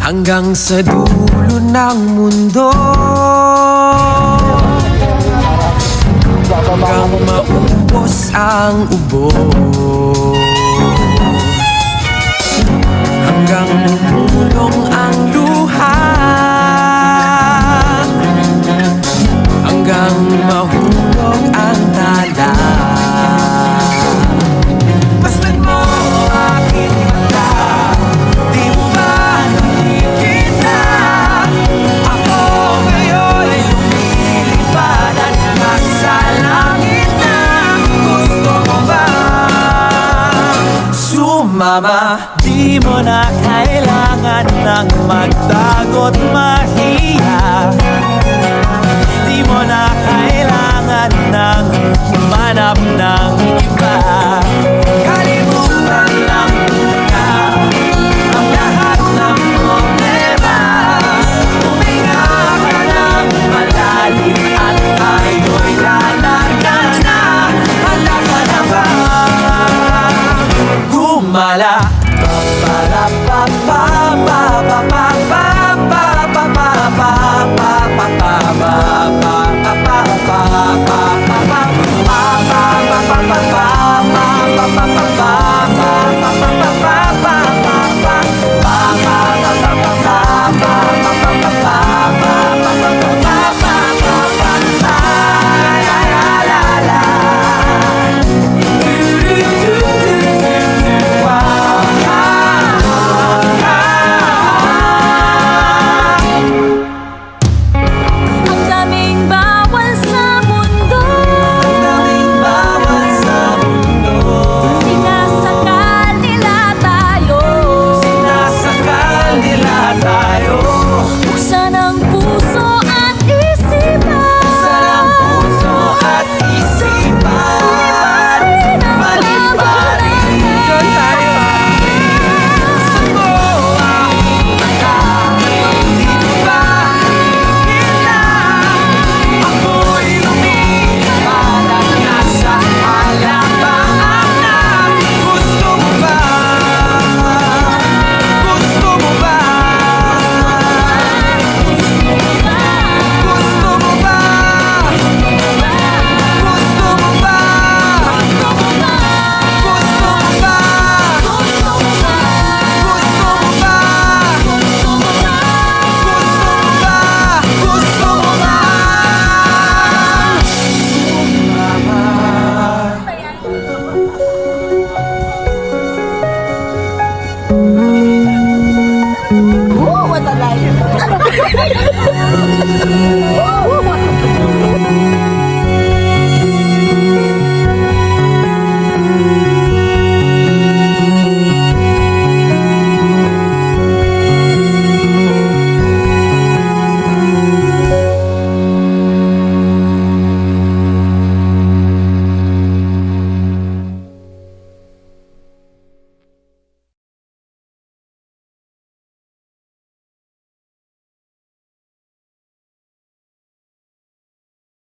hanggang sa dulo ng mundo, hanggang maubos ang ubo, hanggang bumulong ang luha, hanggang mahulog ang tala. Masdan mo aking mata, di mo ba nakikita? Ako ngayon ay lumilipad at nasa langit na. Gusto mo ba sumama? Di mo na kailangan ng magtago't